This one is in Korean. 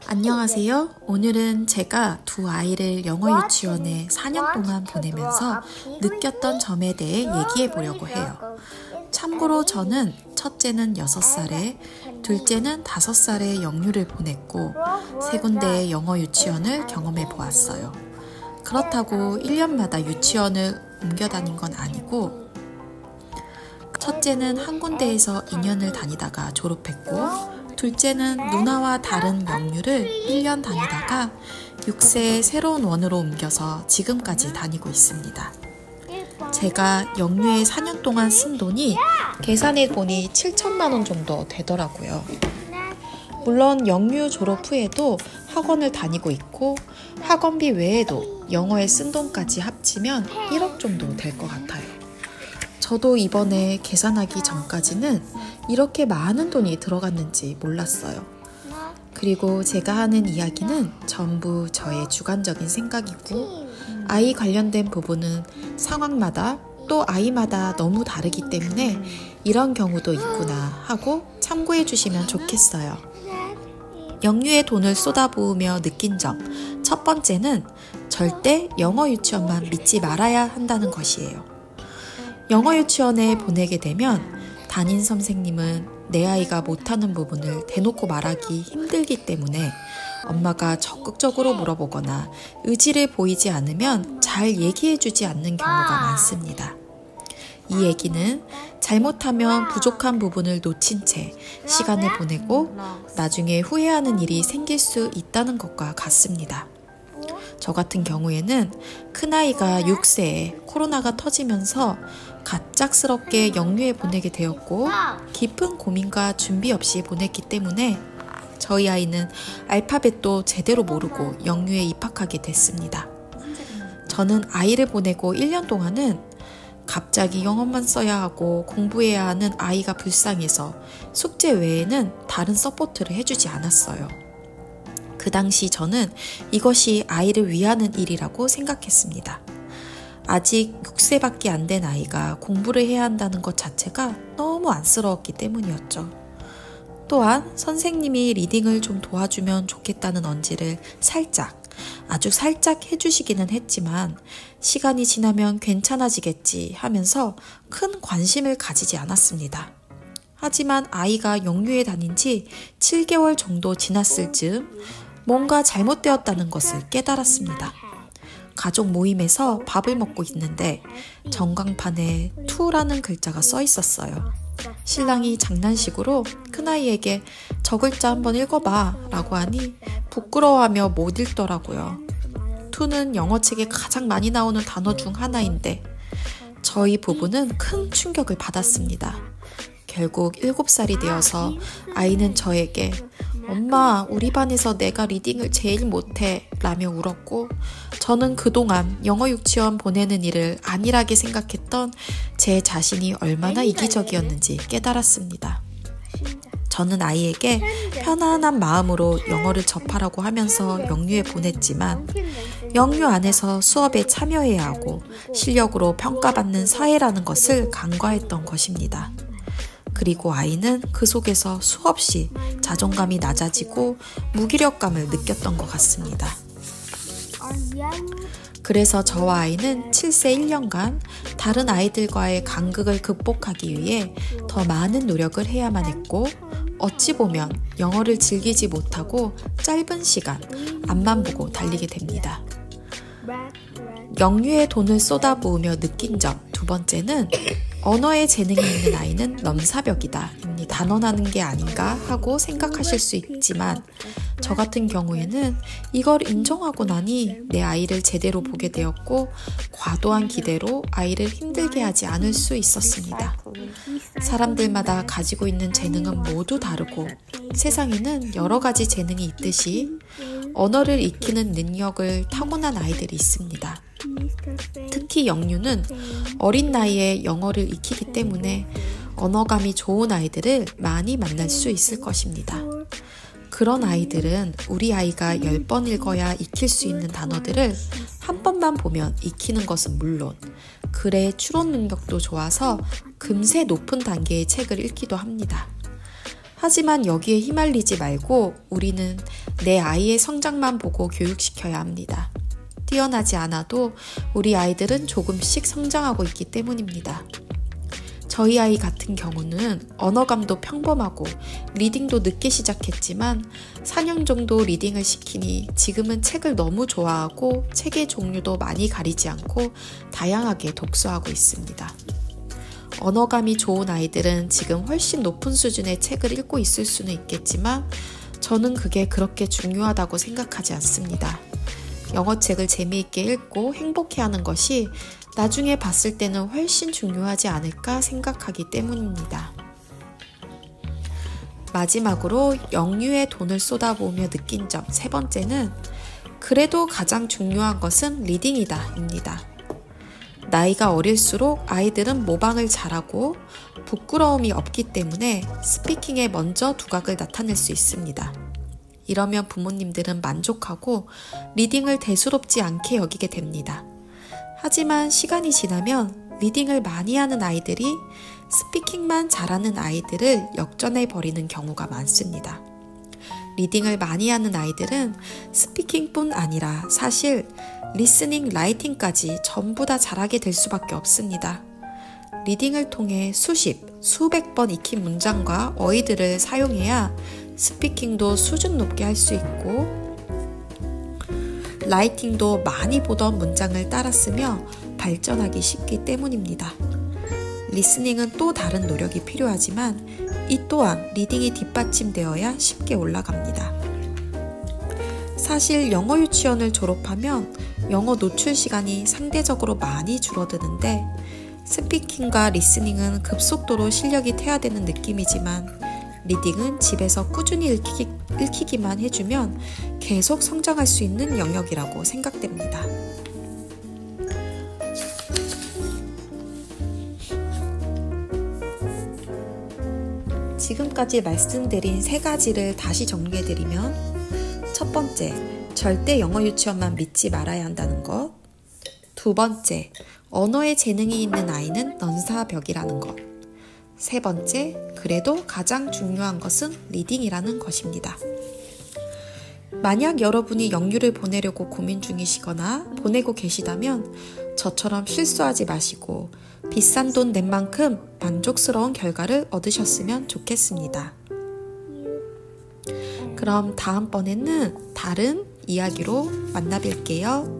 안녕하세요. 오늘은 제가 두 아이를 영어 유치원에 4년 동안 보내면서 느꼈던 점에 대해 얘기해 보려고 해요. 참고로 저는 첫째는 6살에, 둘째는 5살에 영유를 보냈고 세 군데의 영어 유치원을 경험해 보았어요. 그렇다고 1년마다 유치원을 옮겨 다닌 건 아니고 첫째는 한 군데에서 2년을 다니다가 졸업했고 둘째는 누나와 다른 영유를 1년 다니다가 6세에 새로운 원으로 옮겨서 지금까지 다니고 있습니다. 제가 영유에 4년 동안 쓴 돈이 계산해보니 7천만 원 정도 되더라고요. 물론 영유 졸업 후에도 학원을 다니고 있고 학원비 외에도 영어에 쓴 돈까지 합치면 1억 정도 될 것 같아요. 저도 이번에 계산하기 전까지는 이렇게 많은 돈이 들어갔는지 몰랐어요. 그리고 제가 하는 이야기는 전부 저의 주관적인 생각이고 아이 관련된 부분은 상황마다 또 아이마다 너무 다르기 때문에 이런 경우도 있구나 하고 참고해 주시면 좋겠어요. 영유에 돈을 쏟아부으며 느낀 점, 첫 번째는 절대 영어 유치원만 믿지 말아야 한다는 것이에요. 영어 유치원에 보내게 되면 담임 선생님은 내 아이가 못하는 부분을 대놓고 말하기 힘들기 때문에 엄마가 적극적으로 물어보거나 의지를 보이지 않으면 잘 얘기해주지 않는 경우가 많습니다. 이 얘기는 잘못하면 부족한 부분을 놓친 채 시간을 보내고 나중에 후회하는 일이 생길 수 있다는 것과 같습니다. 저 같은 경우에는 큰아이가 6세에 코로나가 터지면서 갑작스럽게 영유에 보내게 되었고 깊은 고민과 준비 없이 보냈기 때문에 저희 아이는 알파벳도 제대로 모르고 영유에 입학하게 됐습니다. 저는 아이를 보내고 1년 동안은 갑자기 영어만 써야 하고 공부해야 하는 아이가 불쌍해서 숙제 외에는 다른 서포트를 해주지 않았어요. 그 당시 저는 이것이 아이를 위하는 일이라고 생각했습니다. 아직 6세밖에 안 된 아이가 공부를 해야 한다는 것 자체가 너무 안쓰러웠기 때문이었죠. 또한 선생님이 리딩을 좀 도와주면 좋겠다는 언지를 아주 살짝 해주시기는 했지만 시간이 지나면 괜찮아지겠지 하면서 큰 관심을 가지지 않았습니다. 하지만 아이가 영유에 다닌 지 7개월 정도 지났을 즈음 뭔가 잘못되었다는 것을 깨달았습니다. 가족 모임에서 밥을 먹고 있는데 전광판에 투라는 글자가 써 있었어요. 신랑이 장난식으로 큰아이에게 저 글자 한번 읽어봐 라고 하니 부끄러워하며 못 읽더라고요. 투는 영어책에 가장 많이 나오는 단어 중 하나인데 저희 부부는 큰 충격을 받았습니다. 결국 7살이 되어서 아이는 저에게 엄마, 우리 반에서 내가 리딩을 제일 못해 라며 울었고 저는 그동안 영어 유치원 보내는 일을 안일하게 생각했던 제 자신이 얼마나 이기적이었는지 깨달았습니다. 저는 아이에게 편안한 마음으로 영어를 접하라고 하면서 영유에 보냈지만 영유 안에서 수업에 참여해야 하고 실력으로 평가받는 사회라는 것을 간과했던 것입니다. 그리고 아이는 그 속에서 수없이 자존감이 낮아지고 무기력감을 느꼈던 것 같습니다. 그래서 저와 아이는 7세 1년간 다른 아이들과의 간극을 극복하기 위해 더 많은 노력을 해야만 했고 어찌 보면 영어를 즐기지 못하고 짧은 시간 앞만 보고 달리게 됩니다. 영유에 돈을 쏟아부으며 느낀 점 두 번째는 언어에 재능이 있는 아이는 넘사벽이다. 단언하는 게 아닌가 하고 생각하실 수 있지만 저 같은 경우에는 이걸 인정하고 나니 내 아이를 제대로 보게 되었고 과도한 기대로 아이를 힘들게 하지 않을 수 있었습니다. 사람들마다 가지고 있는 재능은 모두 다르고 세상에는 여러 가지 재능이 있듯이 언어를 익히는 능력을 타고난 아이들이 있습니다. 특히 영유는 어린 나이에 영어를 익히기 때문에 언어감이 좋은 아이들을 많이 만날 수 있을 것입니다. 그런 아이들은 우리 아이가 10번 읽어야 익힐 수 있는 단어들을 한 번만 보면 익히는 것은 물론 글의 추론 능력도 좋아서 금세 높은 단계의 책을 읽기도 합니다. 하지만 여기에 휘말리지 말고 우리는 내 아이의 성장만 보고 교육시켜야 합니다. 뛰어나지 않아도 우리 아이들은 조금씩 성장하고 있기 때문입니다. 저희 아이 같은 경우는 언어감도 평범하고 리딩도 늦게 시작했지만 4년 정도 리딩을 시키니 지금은 책을 너무 좋아하고 책의 종류도 많이 가리지 않고 다양하게 독서하고 있습니다. 언어감이 좋은 아이들은 지금 훨씬 높은 수준의 책을 읽고 있을 수는 있겠지만 저는 그게 그렇게 중요하다고 생각하지 않습니다. 영어책을 재미있게 읽고 행복해하는 것이 나중에 봤을 때는 훨씬 중요하지 않을까 생각하기 때문입니다. 마지막으로 영유에 돈을 쏟아부으며 느낀 점 세 번째는 그래도 가장 중요한 것은 리딩이다 입니다. 나이가 어릴수록 아이들은 모방을 잘하고 부끄러움이 없기 때문에 스피킹에 먼저 두각을 나타낼 수 있습니다. 이러면 부모님들은 만족하고 리딩을 대수롭지 않게 여기게 됩니다. 하지만 시간이 지나면 리딩을 많이 하는 아이들이 스피킹만 잘하는 아이들을 역전해 버리는 경우가 많습니다. 리딩을 많이 하는 아이들은 스피킹뿐 아니라 사실 리스닝, 라이팅까지 전부 다 잘하게 될 수밖에 없습니다. 리딩을 통해 수백 번 익힌 문장과 어휘들을 사용해야 스피킹도 수준 높게 할 수 있고 라이팅도 많이 보던 문장을 따라 쓰며 발전하기 쉽기 때문입니다. 리스닝은 또 다른 노력이 필요하지만 이 또한 리딩이 뒷받침되어야 쉽게 올라갑니다. 사실 영어 유치원을 졸업하면 영어 노출 시간이 상대적으로 많이 줄어드는데 스피킹과 리스닝은 급속도로 실력이 퇴화되는 느낌이지만 리딩은 집에서 꾸준히 읽히기만 해주면 계속 성장할 수 있는 영역이라고 생각됩니다. 지금까지 말씀드린 세 가지를 다시 정리해드리면 첫 번째, 절대 영어 유치원만 믿지 말아야 한다는 것. 두 번째, 언어에 재능이 있는 아이는 넘사벽이라는 것. 세 번째, 그래도 가장 중요한 것은 리딩이라는 것입니다. 만약 여러분이 영유를 보내려고 고민 중이시거나 보내고 계시다면 저처럼 실수하지 마시고 비싼 돈 낸 만큼 만족스러운 결과를 얻으셨으면 좋겠습니다. 그럼 다음번에는 다른 이야기로 만나 뵐게요.